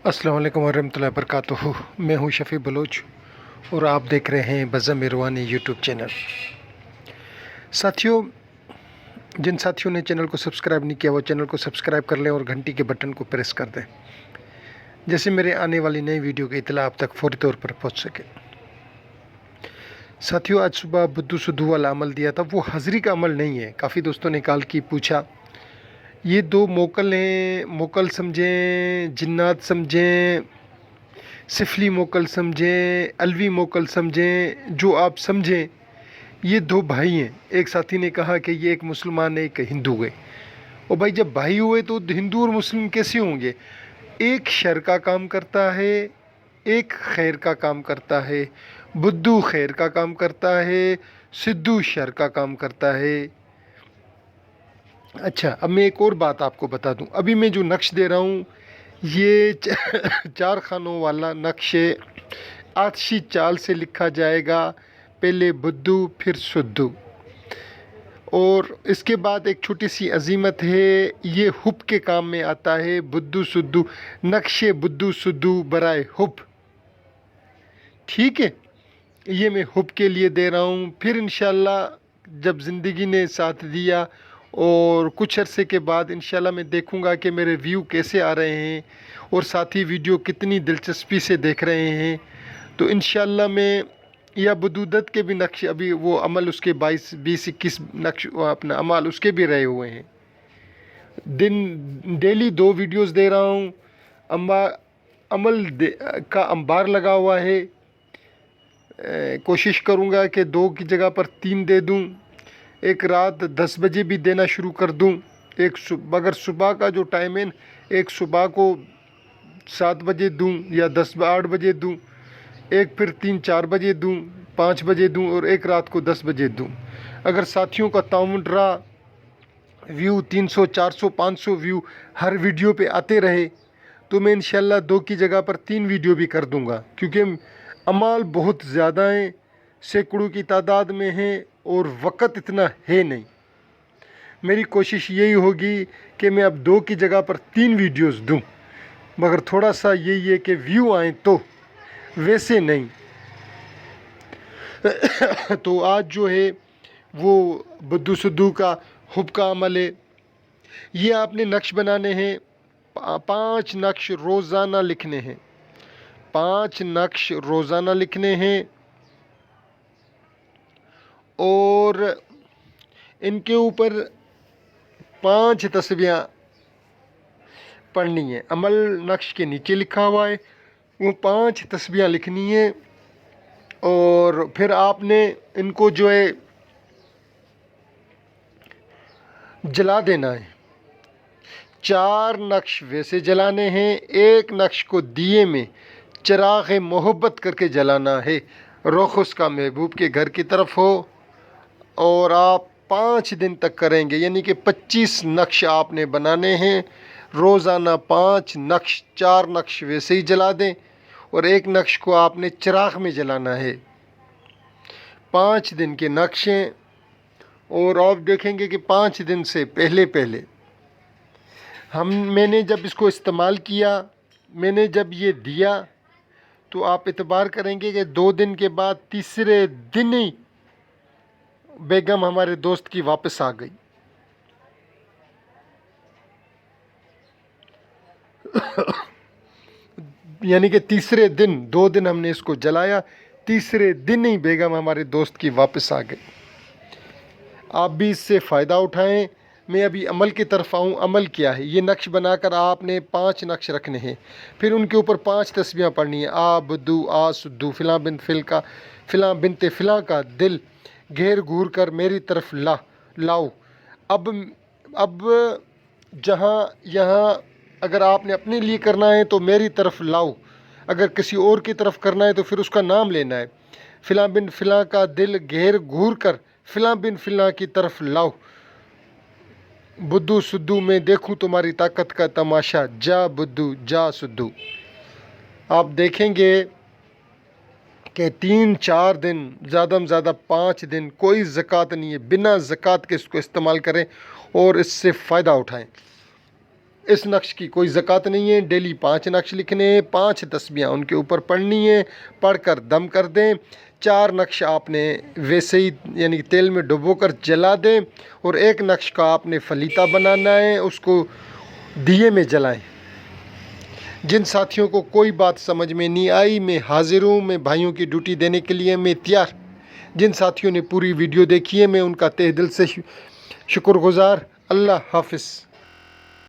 अस्सलाम वालेकुम वरहमतुल्लाहि वबरकातुहू। मैं हूं शफ़ी बलोच और आप देख रहे हैं बज़म इरवानी यूट्यूब चैनल। साथियों, जिन साथियों ने चैनल को सब्सक्राइब नहीं किया वो चैनल को सब्सक्राइब कर लें और घंटी के बटन को प्रेस कर दें, जैसे मेरे आने वाली नई वीडियो की इत्तला आप तक फौरी तौर पर पहुंच सके। साथियों, आज सुबह बुद्धू सुद्धू वाला अमल दिया था, वो हाज़री का अमल नहीं है। काफ़ी दोस्तों ने कॉल की, पूछा ये दो मोकल हैं, मोकल समझें, जिन्नात समझें, सिफली मोकल समझें, अलवी मोकल समझें, जो आप समझें। ये दो भाई हैं। एक साथी ने कहा कि ये एक मुसलमान है, एक हिंदू है। और भाई जब भाई हुए तो हिंदू और मुस्लिम कैसे होंगे? एक शर का काम करता है, एक खैर का काम करता है। बुद्धू खैर का काम करता है, सिद्धू शर का काम करता है। अच्छा, अब मैं एक और बात आपको बता दूं। अभी मैं जो नक्श दे रहा हूं, ये चार खानों वाला नक्श है। आतशी चाल से लिखा जाएगा, पहले बुद्धू फिर सुद्धू। और इसके बाद एक छोटी सी अजीमत है, ये हुब के काम में आता है। बुद्धू सुद्धू, नक्शे बुद्धू सुद्धू बराए हुब। ठीक है, ये मैं हुब के लिए दे रहा हूँ। फिर इंशाल्लाह जब ज़िंदगी ने साथ दिया और कुछ अरसे के बाद इंशाल्लाह मैं देखूँगा कि मेरे व्यू कैसे आ रहे हैं और साथी वीडियो कितनी दिलचस्पी से देख रहे हैं। तो इंशाल्लाह मैं या बदूदत के भी नक्श, अभी वो अमल उसके 22-21 नक्श अपना अमल उसके भी रहे हुए हैं। डेली 2 वीडियोस दे रहा हूँ। अमल का अंबार लगा हुआ है। कोशिश करूँगा कि 2 की जगह पर 3 दे दूँ। एक रात 10 बजे भी देना शुरू कर दूँ। अगर सुबह का जो टाइम है, एक सुबह को 7 बजे दूँ या 8 बजे दूँ, एक फिर 3-4 बजे दूँ, 5 बजे दूँ और एक रात को 10 बजे दूँ। अगर साथियों का ताउन रहा, व्यू 300, 400, 500 व्यू हर वीडियो पे आते रहे, तो मैं इंशाल्लाह 2 की जगह पर 3 वीडियो भी कर दूँगा। क्योंकि अमाल बहुत ज़्यादा हैं, सैकड़ों की तादाद में हैं और वक़्त इतना है नहीं। मेरी कोशिश यही होगी कि मैं अब 2 की जगह पर 3 वीडियोस दूं, मगर थोड़ा सा यही है कि व्यू आए, तो वैसे नहीं। तो आज जो है वो बुद्धू सुद्धू का हुब का अमल है। ये आपने नक्श बनाने हैं, 5 नक्श रोज़ाना लिखने हैं। 5 नक्श रोज़ाना लिखने हैं और इनके ऊपर 5 तस्बीहां पढ़नी है। अमल नक्श के नीचे लिखा हुआ है, वो 5 तस्बीहां लिखनी है। और फिर आपने इनको जो है जला देना है। 4 नक्श वैसे जलाने हैं, एक नक्श को दिए में चिराग मोहब्बत करके जलाना है। रुख उसका महबूब के घर की तरफ हो और आप 5 दिन तक करेंगे, यानी कि 25 नक्श आपने बनाने हैं। रोज़ाना 5 नक्श, 4 नक्श वैसे ही जला दें और एक नक्श को आपने चिराग में जलाना है। 5 दिन के नक्श हैं। और आप देखेंगे कि 5 दिन से पहले मैंने जब इसको इस्तेमाल किया, मैंने जब ये दिया, तो आप इतबार करेंगे कि 2 दिन के बाद तीसरे दिन ही बेगम हमारे दोस्त की वापस आ गई। यानी कि तीसरे दिन, 2 दिन हमने इसको जलाया, तीसरे दिन ही बेगम हमारे दोस्त की वापस आ गई। आप भी इससे फ़ायदा उठाएं। मैं अभी अमल की तरफ आऊँ। अमल क्या है? ये नक्श बनाकर आपने 5 नक्श रखने हैं, फिर उनके ऊपर 5 तस्बीहां पढ़नी है। आ बुद्धू आ सुद्धू, फ़िलाँ बिन फ़िलाँ बिनते फ़िलाँ का दिल घेर घूर कर मेरी तरफ लाओ। अब जहाँ यहाँ अगर आपने अपने लिए करना है तो मेरी तरफ लाओ, अगर किसी और की तरफ करना है तो फिर उसका नाम लेना है। फ़िलाँ बिन फ़िलाँ का दिल घेर घूर कर फ़िलाँ बिन फ़िलाँ की तरफ लाओ। बुद्धू सुद्धू मैं देखूं तुम्हारी ताकत का तमाशा, जा बुद्धू जा सुद्धू। आप देखेंगे कि 3-4 दिन, ज़्यादा में ज़्यादा 5 दिन, कोई ज़कात नहीं है, बिना ज़कात के इसको इस्तेमाल करें और इससे फ़ायदा उठाएं। اس نقش کی کوئی زکوٰۃ نہیں ہے۔ ڈیلی 5 نقش لکھنے ہیں، 5 تسبیحاں ان کے اوپر پڑھنی ہیں، پڑھ کر دم کر دیں۔ 4 نقش آپ نے ویسے ہی یعنی تیل میں ڈبو کر جلا دیں، اور 1 نقش کا آپ نے فلیتا بنانا ہے، اس کو دیے میں جلائیں۔ جن ساتھیوں کو کوئی بات سمجھ میں نہیں آئی، میں حاضر ہوں، میں بھائیوں کی ڈیوٹی دینے کے لیے میں تیار۔ جن ساتھیوں نے پوری ویڈیو دیکھی ہے میں ان کا تہ دل سے شکر گزار۔ اللہ حافظ۔